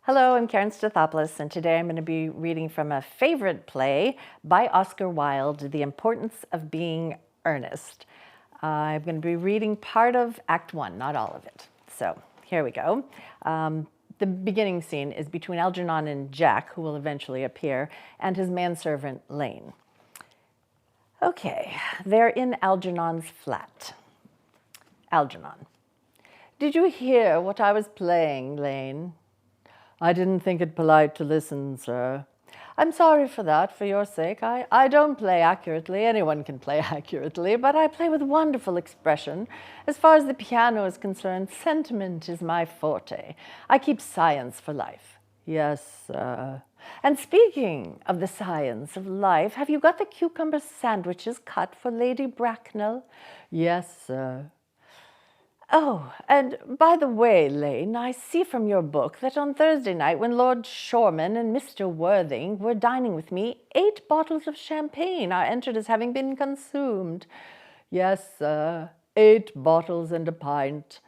Hello, I'm Karen Stathoplos, and today I'm going to be reading from a favorite play by Oscar Wilde, The Importance of Being Earnest. I'm going to be reading part of Act 1, not all of it. So here we go. The beginning scene is between Algernon and Jack, who will eventually appear, and his manservant, Lane. Okay, they're in Algernon's flat. Algernon: "Did you hear what I was playing, Lane?" "I didn't think it polite to listen, sir." "I'm sorry for that, for your sake. I don't play accurately. Anyone can play accurately, but I play with wonderful expression. As far as the piano is concerned, sentiment is my forte. I keep science for life." "Yes, sir." "And speaking of the science of life, have you got the cucumber sandwiches cut for Lady Bracknell?" "Yes, sir." "Oh, and by the way, Lane, I see from your book that on Thursday night, when Lord Shoreman and Mr. Worthing were dining with me, 8 bottles of champagne are entered as having been consumed." "Yes, sir, 8 bottles and a pint."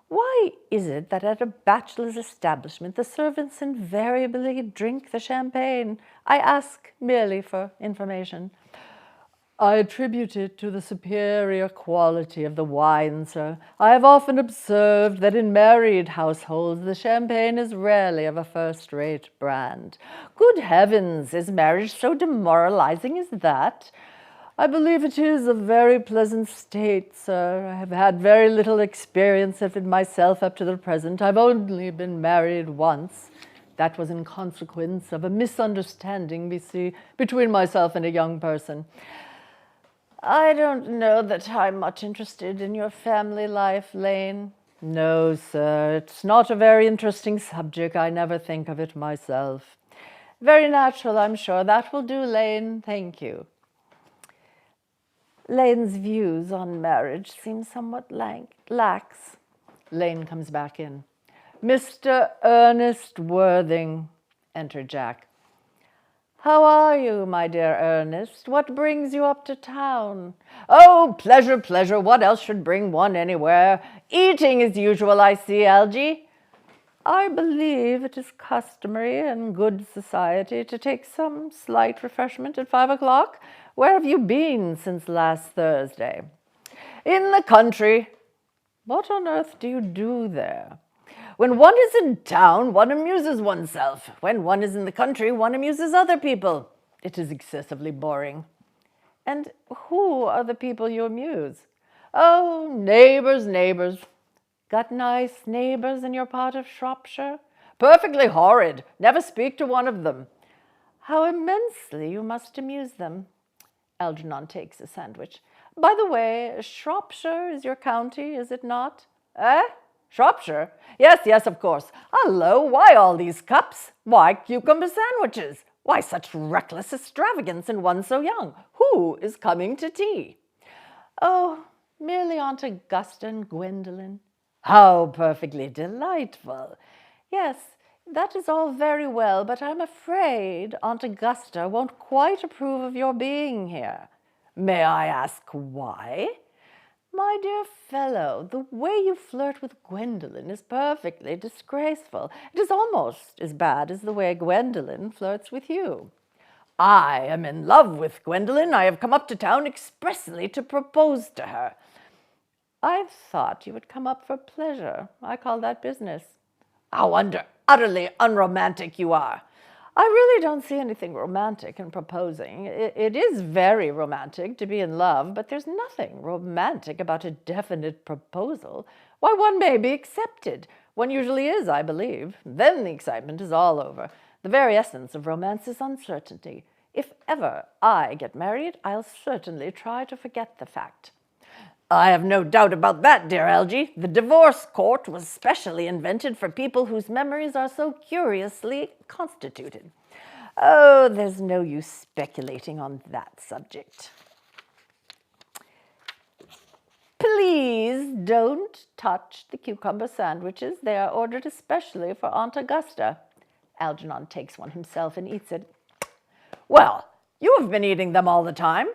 "Why is it that at a bachelor's establishment the servants invariably drink the champagne? I ask merely for information." "I attribute it to the superior quality of the wine, sir. I have often observed that in married households the champagne is rarely of a first-rate brand." "Good heavens, is marriage so demoralizing as that?" "I believe it is a very pleasant state, sir. I have had very little experience of it myself up to the present. I've only been married once. That was in consequence of a misunderstanding between myself and a young person." "I don't know that I'm much interested in your family life, Lane." "No, sir, it's not a very interesting subject. I never think of it myself." "Very natural, I'm sure. That will do, Lane. Thank you." Lane's views on marriage seem somewhat lax. Lane comes back in. "Mr. Ernest Worthing." Enter Jack. "How are you, my dear Ernest? What brings you up to town?" "Oh, pleasure, pleasure. What else should bring one anywhere? Eating as usual, I see, Algy." "I believe it is customary in good society to take some slight refreshment at 5 o'clock. Where have you been since last Thursday?" "In the country." "What on earth do you do there?" "When one is in town, one amuses oneself. When one is in the country, one amuses other people. It is excessively boring." "And who are the people you amuse?" "Oh, neighbors, neighbors." "Got nice neighbors in your part of Shropshire?" "Perfectly horrid. Never speak to one of them." "How immensely you must amuse them." Algernon takes a sandwich. "By the way, Shropshire is your county, is it not?" "Eh? Shropshire? Yes, yes, of course. Hullo, why all these cups? Why cucumber sandwiches? Why such reckless extravagance in one so young? Who is coming to tea?" "Oh, merely Aunt Augusta and Gwendolen." "How perfectly delightful." "Yes, that is all very well, but I'm afraid Aunt Augusta won't quite approve of your being here." "May I ask why?" "My dear fellow, the way you flirt with Gwendolen is perfectly disgraceful. It is almost as bad as the way Gwendolen flirts with you." "I am in love with Gwendolen. I have come up to town expressly to propose to her." "I thought you would come up for pleasure. I call that business." "How utterly unromantic you are." "I really don't see anything romantic in proposing. It is very romantic to be in love, but there's nothing romantic about a definite proposal. Why, one may be accepted. One usually is, I believe. Then the excitement is all over. The very essence of romance is uncertainty. If ever I get married, I'll certainly try to forget the fact." "I have no doubt about that, dear Algy. The divorce court was specially invented for people whose memories are so curiously constituted." "Oh, there's no use speculating on that subject." "Please don't touch the cucumber sandwiches. They are ordered especially for Aunt Augusta." Algernon takes one himself and eats it. "Well, you have been eating them all the time."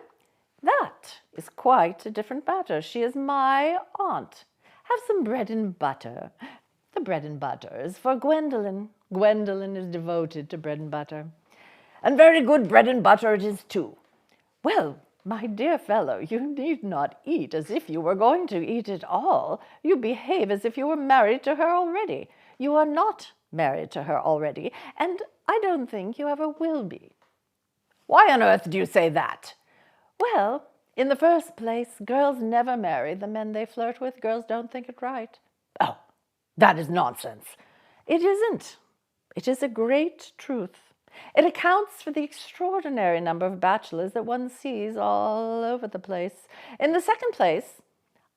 "That is quite a different matter. She is my aunt. Have some bread and butter." The bread and butter is for Gwendolen. Gwendolen is devoted to bread and butter. And very good bread and butter it is too. Well, my dear fellow, you need not eat as if you were going to eat it all. You behave as if you were married to her already. You are not married to her already, and I don't think you ever will be. Why on earth do you say that? Well, in the first place, girls never marry the men they flirt with. Girls don't think it right. Oh, that is nonsense. It isn't. It is a great truth. It accounts for the extraordinary number of bachelors that one sees all over the place. In the second place,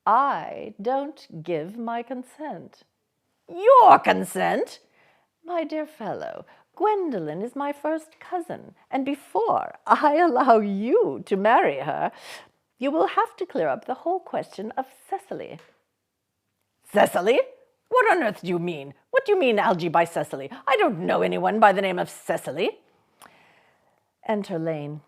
I don't give my consent. Your consent? My dear fellow, Gwendolen is my first cousin, and before I allow you to marry her, you will have to clear up the whole question of Cecily. Cecily? What on earth do you mean? What do you mean, Algy, by Cecily? I don't know anyone by the name of Cecily. Enter Lane.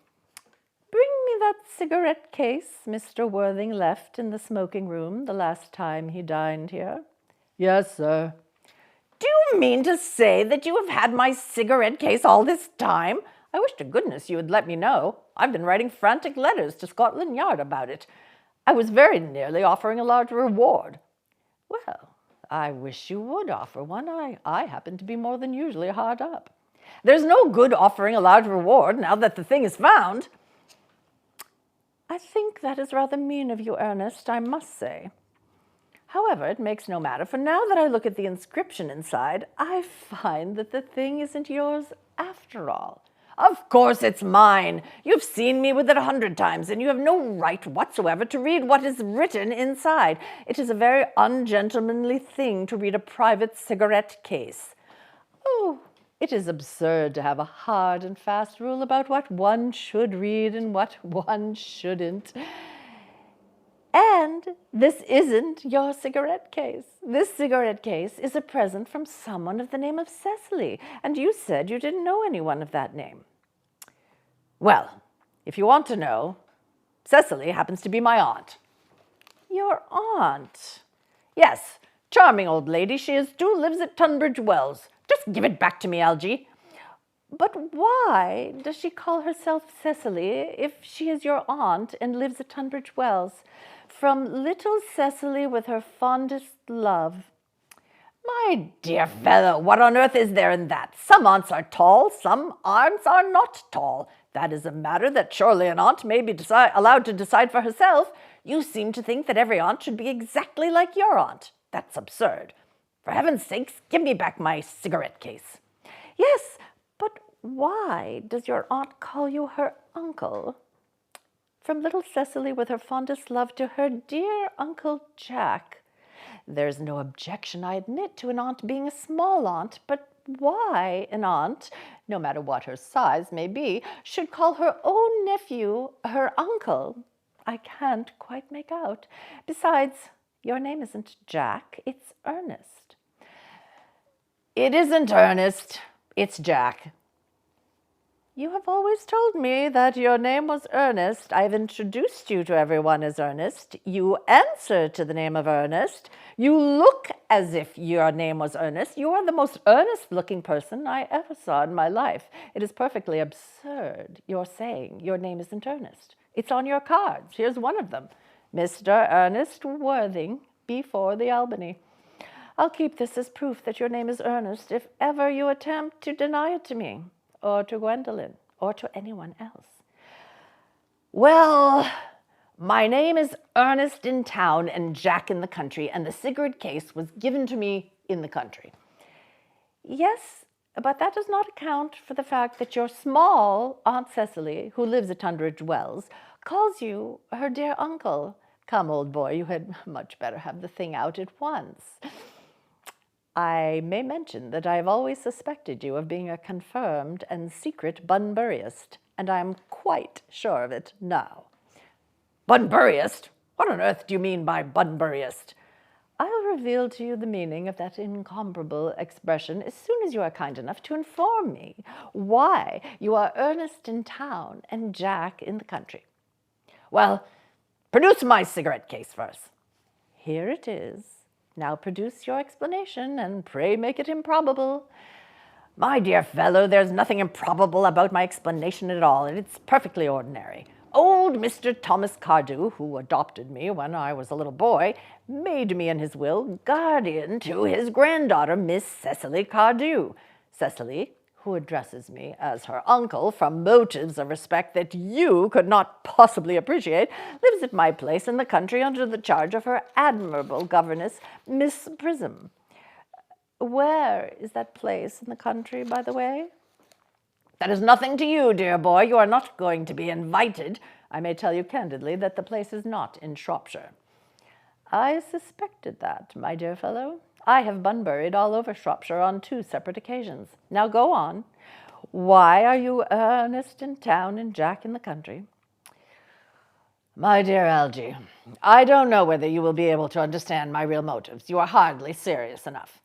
Bring me that cigarette case Mr. Worthing left in the smoking room the last time he dined here. Yes, sir. Do you mean to say that you have had my cigarette case all this time? I wish to goodness you had let me know. I've been writing frantic letters to Scotland Yard about it. I was very nearly offering a large reward. Well, I wish you would offer one. I happen to be more than usually hard up. There's no good offering a large reward now that the thing is found. I think that is rather mean of you, Ernest, I must say. However, it makes no matter, for now that I look at the inscription inside, I find that the thing isn't yours after all. Of course it's mine. You've seen me with it 100 times, and you have no right whatsoever to read what is written inside. It is a very ungentlemanly thing to read a private cigarette case. Oh, it is absurd to have a hard and fast rule about what one should read and what one shouldn't. And this isn't your cigarette case. This cigarette case is a present from someone of the name of Cecily, and you said you didn't know anyone of that name. Well, if you want to know, Cecily happens to be my aunt. Your aunt? Yes, charming old lady she is too, lives at Tunbridge Wells. Just give it back to me, Algy. But why does she call herself Cecily if she is your aunt and lives at Tunbridge Wells? From little Cecily with her fondest love. My dear fellow, what on earth is there in that? Some aunts are tall, some aunts are not tall. That is a matter that surely an aunt may be allowed to decide for herself. You seem to think that every aunt should be exactly like your aunt. That's absurd. For heaven's sakes, give me back my cigarette case. Yes, but why does your aunt call you her uncle? From little Cecily with her fondest love to her dear Uncle Jack. There's no objection, I admit, to an aunt being a small aunt, but why an aunt, no matter what her size may be, should call her own nephew her uncle, I can't quite make out. Besides, your name isn't Jack, it's Ernest. It isn't Ernest, it's Jack. You have always told me that your name was Ernest. I've introduced you to everyone as Ernest. You answer to the name of Ernest. You look as if your name was Ernest. You are the most earnest-looking person I ever saw in my life. It is perfectly absurd, your saying your name isn't Ernest. It's on your cards. Here's one of them. Mr. Ernest Worthing, before the Albany. I'll keep this as proof that your name is Ernest if ever you attempt to deny it to me, or to Gwendolen, or to anyone else. Well, my name is Ernest in town and Jack in the country, and the cigarette case was given to me in the country. Yes, but that does not account for the fact that your small Aunt Cecily, who lives at Tunbridge Wells, calls you her dear uncle. Come, old boy, you had much better have the thing out at once. I may mention that I have always suspected you of being a confirmed and secret Bunburyist, and I am quite sure of it now. Bunburyist? What on earth do you mean by Bunburyist? I'll reveal to you the meaning of that incomparable expression as soon as you are kind enough to inform me why you are Ernest in town and Jack in the country. Well, produce my cigarette case first. Here it is. Now produce your explanation, and pray make it improbable. My dear fellow, there's nothing improbable about my explanation at all, and it's perfectly ordinary. Old Mr. Thomas Cardew, who adopted me when I was a little boy, made me in his will guardian to his granddaughter, Miss Cecily Cardew. Cecily, who addresses me as her uncle from motives of respect that you could not possibly appreciate, lives at my place in the country under the charge of her admirable governess, Miss Prism. Where is that place in the country, by the way? That is nothing to you, dear boy. You are not going to be invited. I may tell you candidly that the place is not in Shropshire. I suspected that, my dear fellow. I have bunburied all over Shropshire on 2 separate occasions. Now go on. Why are you Ernest in town and Jack in the country? My dear Algy, I don't know whether you will be able to understand my real motives. You are hardly serious enough.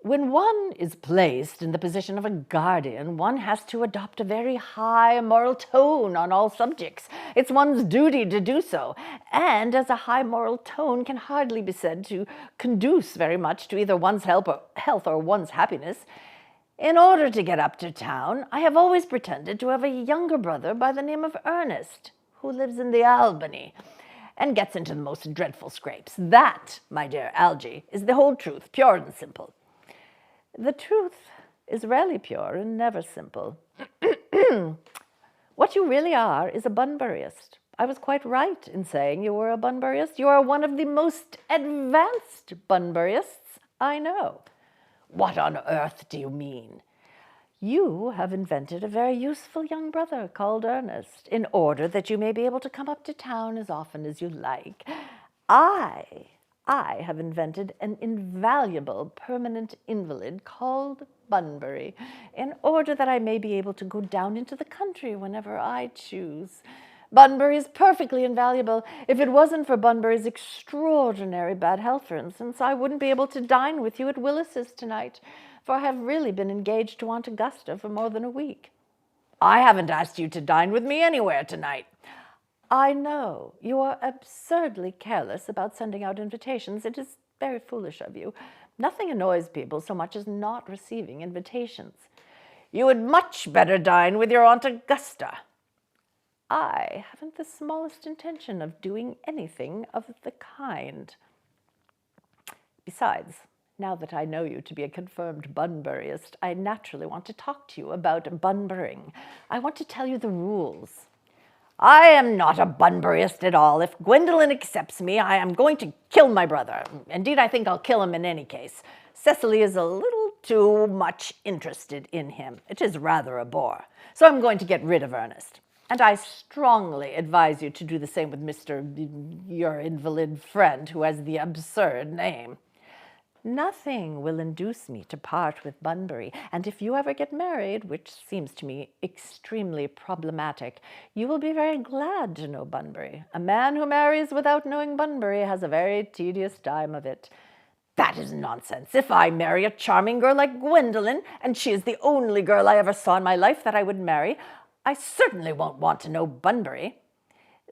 When one is placed in the position of a guardian, one has to adopt a very high moral tone on all subjects. It's one's duty to do so, and as a high moral tone can hardly be said to conduce very much to either one's health or one's happiness. In order to get up to town, I have always pretended to have a younger brother by the name of Ernest, who lives in the Albany, and gets into the most dreadful scrapes. That, my dear Algy, is the whole truth, pure and simple. The truth is rarely pure and never simple. What you really are is a bunburyist. I was quite right in saying you were a bunburyist. You are one of the most advanced bunburyists I know. What on earth do you mean? You have invented a very useful young brother called Ernest in order that you may be able to come up to town as often as you like. I have invented an invaluable permanent invalid called Bunbury in order that I may be able to go down into the country whenever I choose. Bunbury is perfectly invaluable. If it wasn't for Bunbury's extraordinary bad health, for instance, I wouldn't be able to dine with you at Willis's tonight, for I have really been engaged to Aunt Augusta for more than a week. I haven't asked you to dine with me anywhere tonight. I know you are absurdly careless about sending out invitations. It is very foolish of you. Nothing annoys people so much as not receiving invitations. You would much better dine with your Aunt Augusta. I haven't the smallest intention of doing anything of the kind. Besides, now that I know you to be a confirmed bunburyist, I naturally want to talk to you about bunburying. I want to tell you the rules. I am not a bunburyist at all. If Gwendolen accepts me, I am going to kill my brother. Indeed, I think I'll kill him in any case. Cecily is a little too much interested in him. It is rather a bore. So I'm going to get rid of Ernest. And I strongly advise you to do the same with your invalid friend who has the absurd name. Nothing will induce me to part with Bunbury, and if you ever get married, which seems to me extremely problematic, you will be very glad to know Bunbury. A man who marries without knowing Bunbury has a very tedious time of it. That is nonsense. If I marry a charming girl like Gwendolen, and she is the only girl I ever saw in my life that I would marry, I certainly won't want to know Bunbury.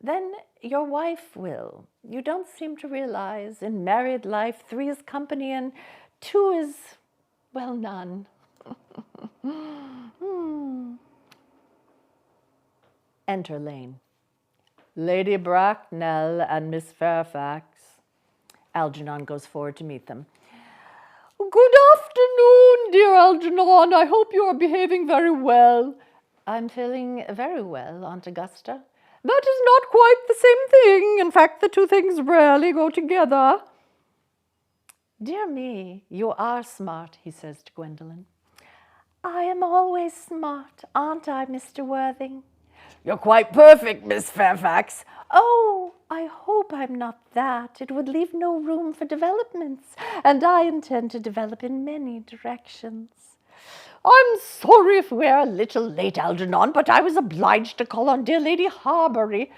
Then your wife will. You don't seem to realize in married life 3 is company and 2 is, well, none. Enter Lane. Lady Bracknell and Miss Fairfax. Algernon goes forward to meet them. Good afternoon, dear Algernon. I hope you are behaving very well. I'm feeling very well, Aunt Augusta. That is not quite the same thing. In fact, the 2 things rarely go together. Dear me, you are smart, he says to Gwendolen. I am always smart, aren't I, Mr. Worthing? You're quite perfect, Miss Fairfax. Oh, I hope I'm not that. It would leave no room for developments, and I intend to develop in many directions. I'm sorry if we're a little late, Algernon, but I was obliged to call on dear Lady Harbury.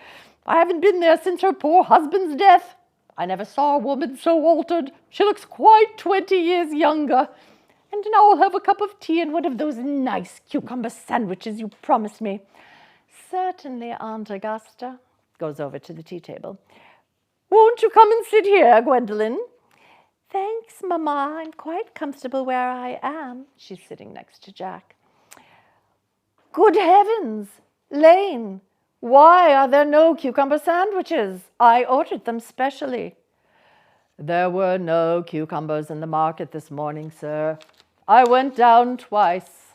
I haven't been there since her poor husband's death. I never saw a woman so altered. She looks quite 20 years younger. And now I'll have a cup of tea and one of those nice cucumber sandwiches you promised me. Certainly, Aunt Augusta. Goes over to the tea table. Won't you come and sit here, Gwendolen? Thanks, Mamma. I'm quite comfortable where I am. She's sitting next to Jack. Good heavens! Lane, why are there no cucumber sandwiches? I ordered them specially. There were no cucumbers in the market this morning, sir. I went down twice.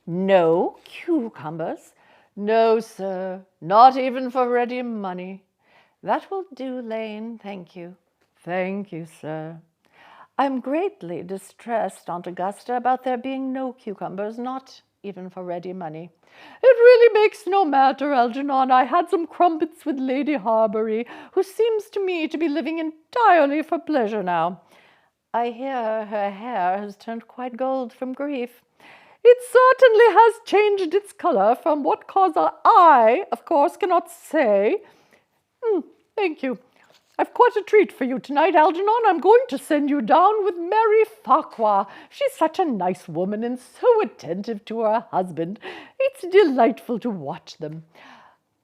No cucumbers? No, sir, not even for ready money. That will do, Lane, thank you. Thank you, sir. I'm greatly distressed, Aunt Augusta, about there being no cucumbers, not even for ready money. It really makes no matter, Algernon. I had some crumpets with Lady Harbury, who seems to me to be living entirely for pleasure now. I hear her hair has turned quite gold from grief. It certainly has changed its colour, from what cause I, of course, cannot say. Thank you. I've quite a treat for you tonight, Algernon. I'm going to send you down with Mary Farquhar. She's such a nice woman and so attentive to her husband. It's delightful to watch them.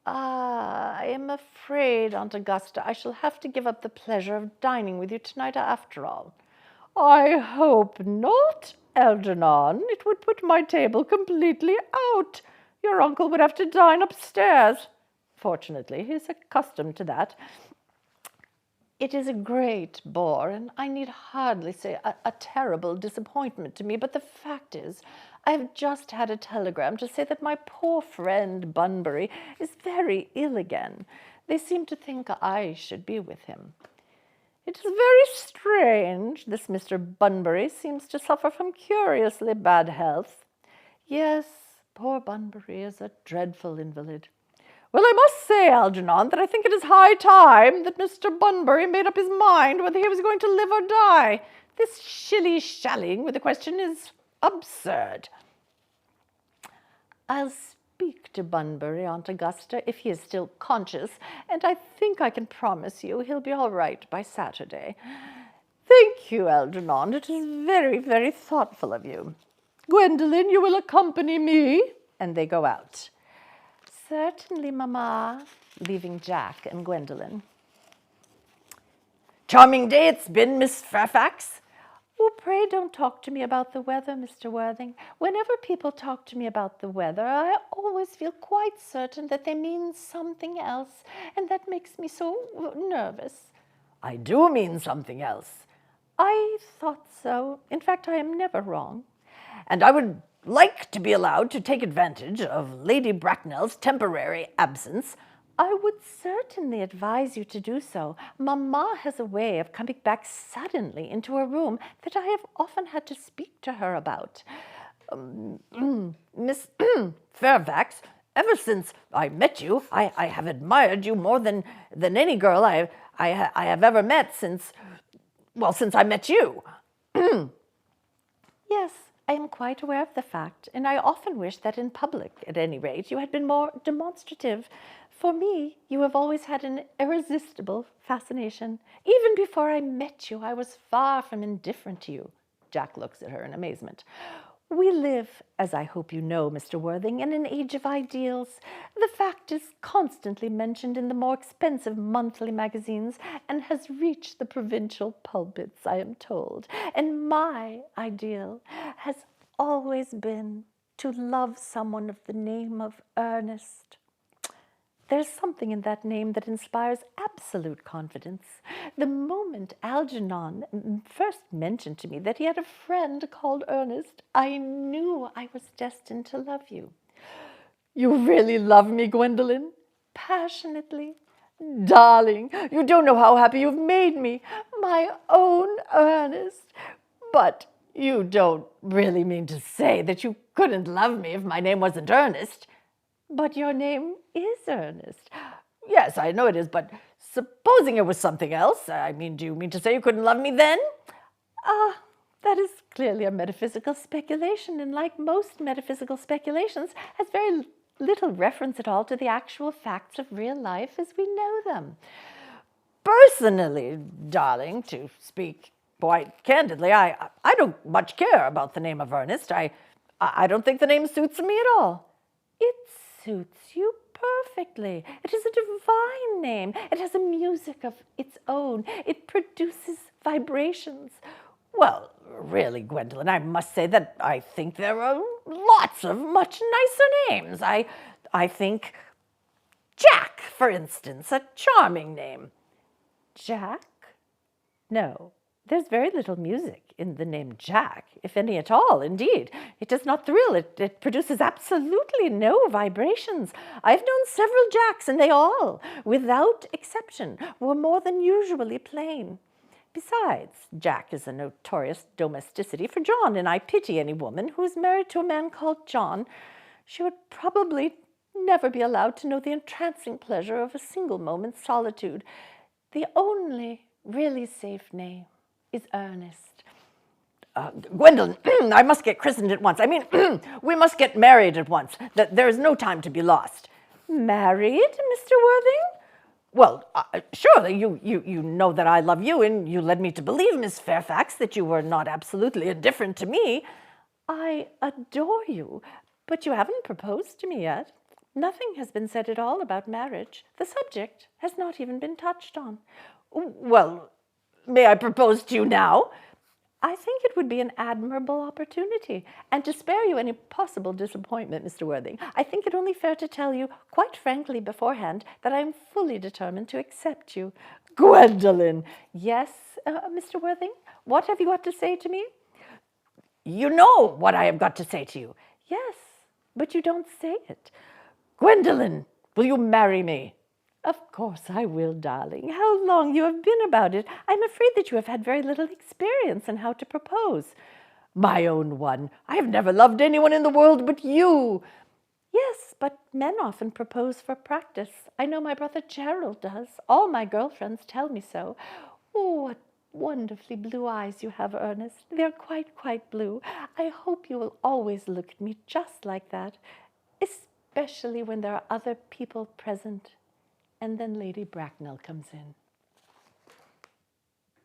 I am afraid, Aunt Augusta, I shall have to give up the pleasure of dining with you tonight after all. I hope not, Algernon. It would put my table completely out. Your uncle would have to dine upstairs. Fortunately, he's accustomed to that. It is a great bore, and I need hardly say a terrible disappointment to me, but the fact is, I have just had a telegram to say that my poor friend Bunbury is very ill again. They seem to think I should be with him. It is very strange. This Mr. Bunbury seems to suffer from curiously bad health. Yes, poor Bunbury is a dreadful invalid. Well, I must say, Algernon, that I think it is high time that Mr. Bunbury made up his mind whether he was going to live or die. This shilly-shallying with the question is absurd. I'll speak to Bunbury, Aunt Augusta, if he is still conscious, and I think I can promise you he'll be all right by Saturday. Thank you, Algernon. It is very, very thoughtful of you. Gwendolen, you will accompany me? And they go out. Certainly, Mamma, leaving Jack and Gwendolen. Charming day it's been, Miss Fairfax. Oh, pray don't talk to me about the weather, Mr. Worthing. Whenever people talk to me about the weather, I always feel quite certain that they mean something else, and that makes me so nervous. I do mean something else. I thought so. In fact, I am never wrong. And I would like to be allowed to take advantage of Lady Bracknell's temporary absence. I would certainly advise you to do so. Mamma has a way of coming back suddenly into a room that I have often had to speak to her about. Miss Fairfax, ever since I met you, I have admired you more than any girl I have ever met since I met you. Yes, I am quite aware of the fact, and I often wish that in public, at any rate, you had been more demonstrative. For me, you have always had an irresistible fascination. Even before I met you, I was far from indifferent to you. Jack looks at her in amazement. We live, as I hope you know, Mr. Worthing, in an age of ideals. The fact is constantly mentioned in the more expensive monthly magazines and has reached the provincial pulpits, I am told. And my ideal has always been to love someone of the name of Ernest. There's something in that name that inspires absolute confidence. The moment Algernon first mentioned to me that he had a friend called Ernest, I knew I was destined to love you. You really love me, Gwendolen? Passionately. Darling, you don't know how happy you've made me. My own Ernest. But you don't really mean to say that you couldn't love me if my name wasn't Ernest. But your name is Ernest. Yes, I know it is, but supposing it was something else, I mean, do you mean to say you couldn't love me then? That is clearly a metaphysical speculation, and like most metaphysical speculations, has very little reference at all to the actual facts of real life as we know them. Personally, darling, to speak quite candidly, I don't much care about the name of Ernest. I don't think the name suits me at all. It suits you perfectly. It is a divine name. It has a music of its own. It produces vibrations. Well, really, Gwendolen, I must say that I think there are lots of much nicer names. I think Jack, for instance, a charming name. Jack? No, there's very little music in the name Jack, if any at all, indeed. It does not thrill, it produces absolutely no vibrations. I've known several Jacks, and they all, without exception, were more than usually plain. Besides, Jack is a notorious domesticity for John, and I pity any woman who is married to a man called John. She would probably never be allowed to know the entrancing pleasure of a single moment's solitude. The only really safe name is Ernest. Gwendolen, I must get christened at once. I mean, we must get married at once. There is no time to be lost. Married, Mr. Worthing? Well, surely you know that I love you, and you led me to believe, Miss Fairfax, that you were not absolutely indifferent to me. I adore you, but you haven't proposed to me yet. Nothing has been said at all about marriage. The subject has not even been touched on. Well, may I propose to you now? I think it would be an admirable opportunity, and to spare you any possible disappointment, Mr. Worthing, I think it only fair to tell you, quite frankly beforehand, that I am fully determined to accept you. Gwendolen! Yes, Mr. Worthing? What have you got to say to me? You know what I have got to say to you. Yes, but you don't say it. Gwendolen, will you marry me? Of course I will, darling. How long you have been about it. I'm afraid that you have had very little experience in how to propose. My own one, I have never loved anyone in the world but you. Yes, but men often propose for practice. I know my brother Gerald does. All my girlfriends tell me so. Oh, what wonderfully blue eyes you have, Ernest. They're quite blue. I hope you will always look at me just like that, especially when there are other people present. And then Lady Bracknell comes in.